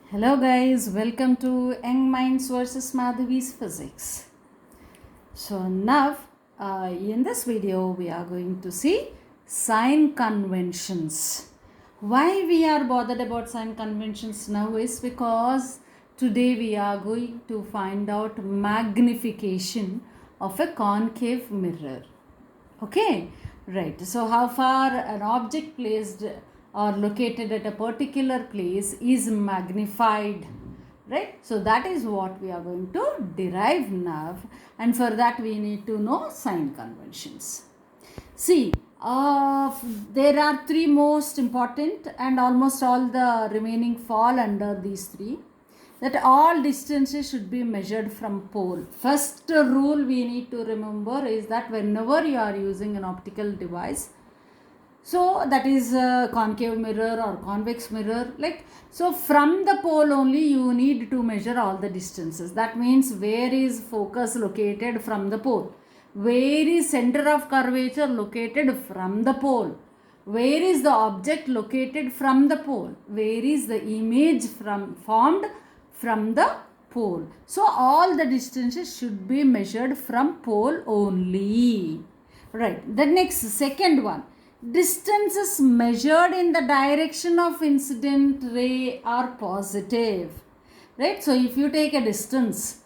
Hello guys, welcome to Young Minds vs Madhavi's Physics. So now in this video we are going to see sign conventions. Why we are bothered about sign conventions now is because today we are going to find out magnification of a concave mirror. Okay, right. So how far an object placed or located at a particular place is magnified, right? So that is what we are going to derive now, and for that we need to know sign conventions. See, there are three most important, and almost all the remaining fall under these three. That all distances should be measured from pole. First rule we need to remember is that whenever you are using an optical device, so that is a concave mirror or convex mirror, so from the pole only you need to measure all the distances. That means where is focus located from the pole, where is center of curvature located from the pole, where is the object located from the pole, where is the image formed from the pole. So all the distances should be measured from pole only, right? The next second one, distances measured in the direction of incident ray are positive, right? So if you take a distance,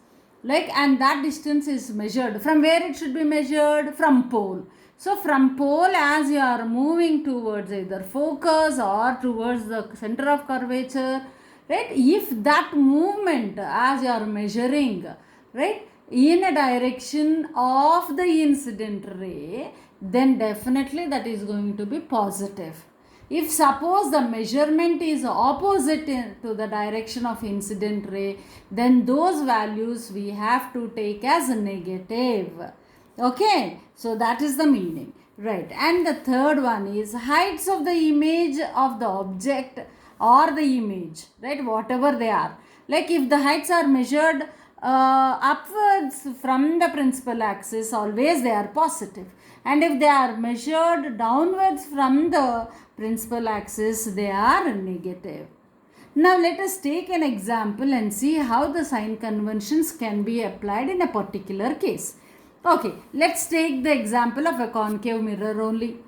and that distance is measured from where, it should be measured from pole. So from pole, as you are moving towards either focus or towards the center of curvature, right, if that movement as you are measuring, right, in a direction of the incident ray, then definitely that is going to be positive. If suppose the measurement is opposite to the direction of incident ray, then those values we have to take as negative. Okay, so that is the meaning, right? And the third one is heights of the image of the object or the image, right, whatever they are. Like if the heights are measured upwards from the principal axis, always they are positive, and if they are measured downwards from the principal axis, they are negative. Now let us take an example and see how the sign conventions can be applied in a particular case. Okay, let's take the example of a concave mirror only.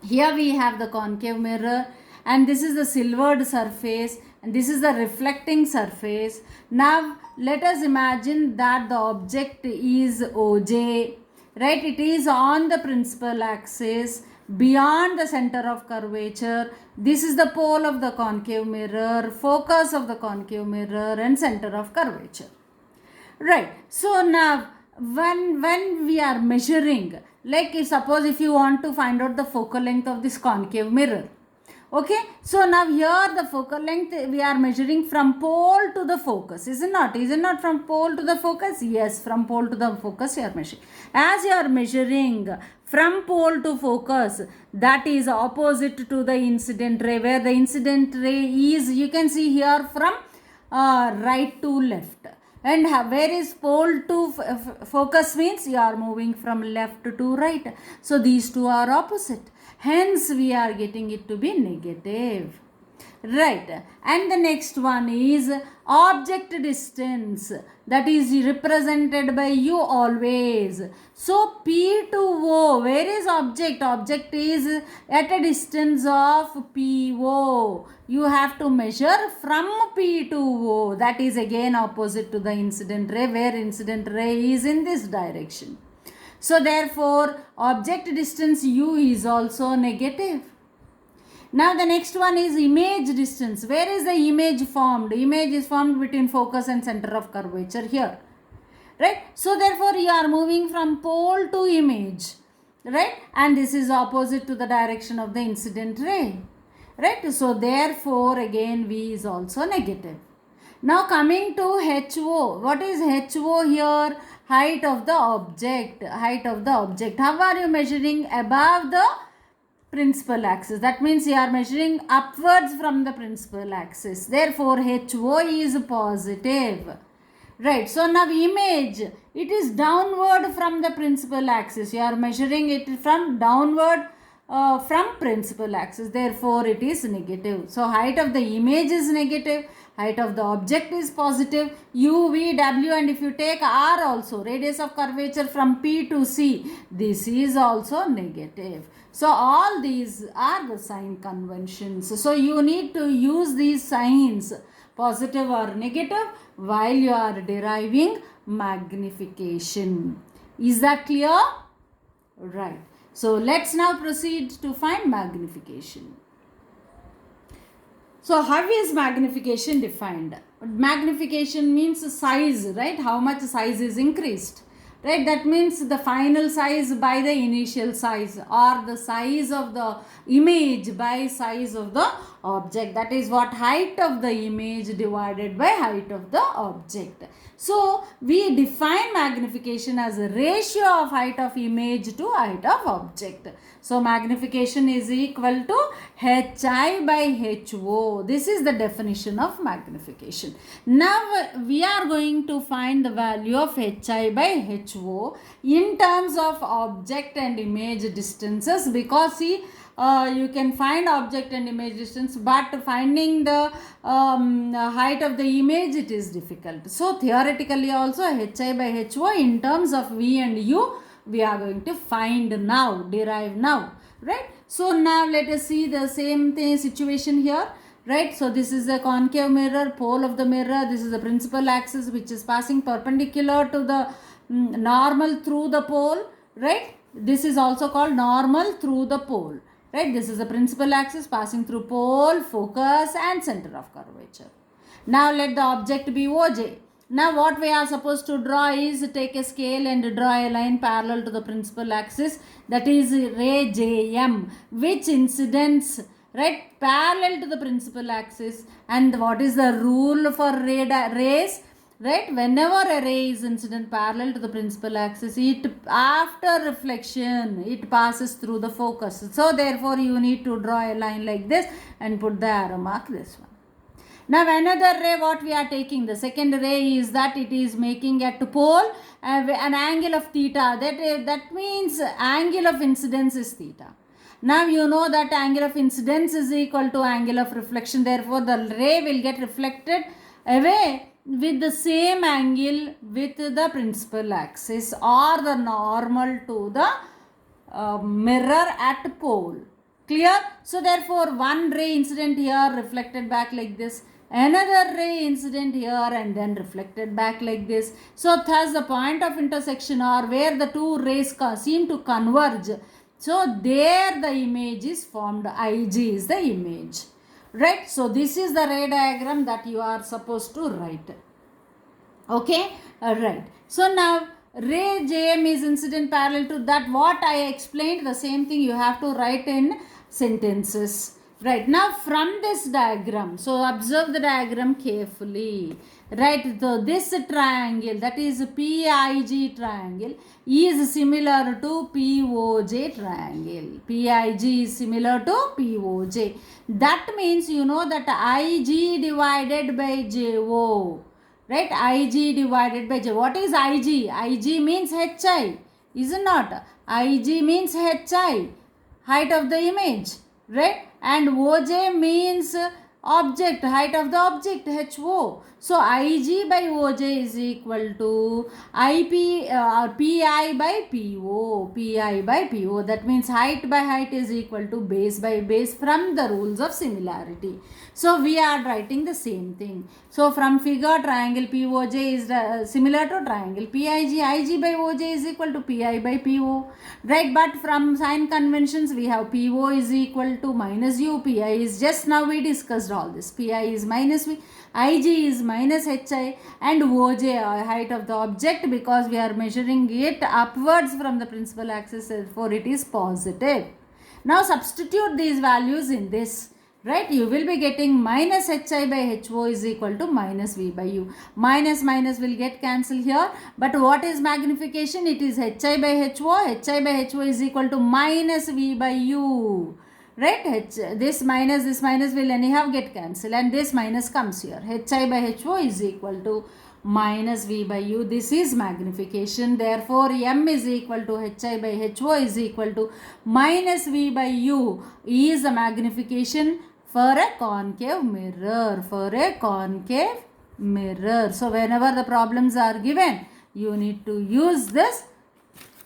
Here we have the concave mirror, and this is the silvered surface, and this is the reflecting surface. Now let us imagine that the object is OJ, right? It is on the principal axis beyond the center of curvature. This is the pole of the concave mirror, focus of the concave mirror, and center of curvature, right? So now when we are measuring, suppose if you want to find out the focal length of this concave mirror, okay, so now here the focal length we are measuring from pole to the focus, is it not from pole to the focus? Yes, from pole to the focus you are measuring. As you are measuring from pole to focus, that is opposite to the incident ray, where the incident ray is, you can see here, from right to left. And where is pole to focus means you are moving from left to right. So these two are opposite. Hence we are getting it to be negative. Right. And the next one is object distance, that is represented by U always. So P to O, where is object? Object is at a distance of PO. You have to measure from P to O. That is again opposite to the incident ray, where incident ray is in this direction. So therefore object distance U is also negative. Now the next one is image distance. Where is the image formed? Image is formed between focus and center of curvature here, right? So therefore you are moving from pole to image, right? And this is opposite to the direction of the incident ray, right? So therefore again V is also negative. Now coming to HO. What is HO here? Height of the object. Height of the object. How are you measuring? Above the principal axis. That means you are measuring upwards from the principal axis. Therefore HO is positive, right? So now image, it is downward from the principal axis. You are measuring it from downward from principal axis, therefore it is negative. So height of the image is negative, height of the object is positive, u, v, w, and if you take r also, radius of curvature from P to C, this is also negative. So all these are the sign conventions. So you need to use these signs, positive or negative, while you are deriving magnification. Is that clear? Right. So let's now proceed to find magnification. So how is magnification defined? Magnification means size, right? How much size is increased, right? That means the final size by the initial size, or the size of the image by size of the object. That is what height of the image divided by height of the object. So we define magnification as a ratio of height of image to height of object. So magnification is equal to hi by ho. This is the definition of magnification. Now we are going to find the value of hi by ho in terms of object and image distances, because see, you can find object and image distance, but finding the height of the image, it is difficult. So theoretically also hi by ho in terms of v and u, we are going to find now, derive now, right? So now let us see the same thing, situation here, right? So this is the concave mirror, pole of the mirror. This is the principal axis which is passing perpendicular to the normal through the pole, right? This is also called normal through the pole, right? This is the principal axis passing through pole, focus and center of curvature. Now let the object be OJ. Now what we are supposed to draw is take a scale and draw a line parallel to the principal axis, that is ray JM, which incidents, right, parallel to the principal axis. And what is the rule for rays? Right, whenever a ray is incident parallel to the principal axis, it after reflection it passes through the focus. So therefore you need to draw a line like this and put the arrow mark this one. Now another ray what we are taking, the second ray, is that it is making at pole an angle of theta. That means angle of incidence is theta. Now you know that angle of incidence is equal to angle of reflection. Therefore the ray will get reflected away with the same angle with the principal axis, or the normal to the mirror at pole. Clear? So therefore one ray incident here, reflected back like this, another ray incident here and then reflected back like this. So thus the point of intersection, or where the two rays seem to converge, so there the image is formed. IG is the image, right? So this is the ray diagram that you are supposed to write. Okay, right. So now ray JM is incident parallel to that. What I explained, the same thing you have to write in sentences. Right, now from this diagram, so observe the diagram carefully. Right, so this triangle, that is PIG triangle, is similar to POJ triangle. PIG is similar to POJ. That means you know that IG divided by JO. Right, IG divided by J. What is IG? IG means HI, is it not? IG means HI, height of the image, right? And OJ means object, height of the object, HO. So IG by OJ is equal to PI by PO. PI by PO. That means height by height is equal to base by base from the rules of similarity. So we are writing the same thing. So from figure, triangle POJ is similar to triangle PIG. IG by OJ is equal to PI by PO. Right, but from sign conventions we have PO is equal to minus U. PI is just now we discussed all this. PI is minus V. IG is minus HI, and OJ height of the object, because we are measuring it upwards from the principal axis, therefore it is positive. Now substitute these values in this. Right, you will be getting minus HI by HO is equal to minus V by U. Minus will get cancelled here. But what is magnification? It is HI by HO. HI by HO is equal to minus V by U. Right, this minus will anyhow get cancelled, and this minus comes here. HI by HO is equal to minus V by U. This is magnification. Therefore, M is equal to HI by HO is equal to minus V by U is the magnification for a concave mirror. For a concave mirror. So, whenever the problems are given, you need to use this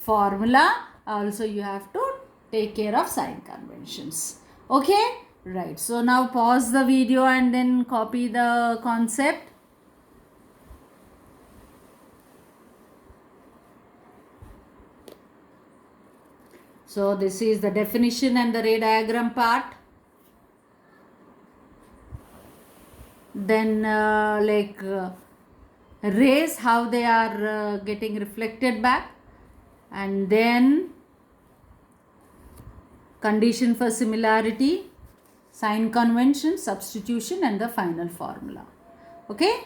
formula. Also, you have to take care of sign conventions. Okay? Right. So, now pause the video and then copy the concept. So, this is the definition and the ray diagram part. Then rays, how they are getting reflected back. And then condition for similarity, sign convention, substitution and the final formula. Okay?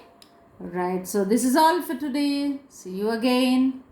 Right. So, this is all for today. See you again.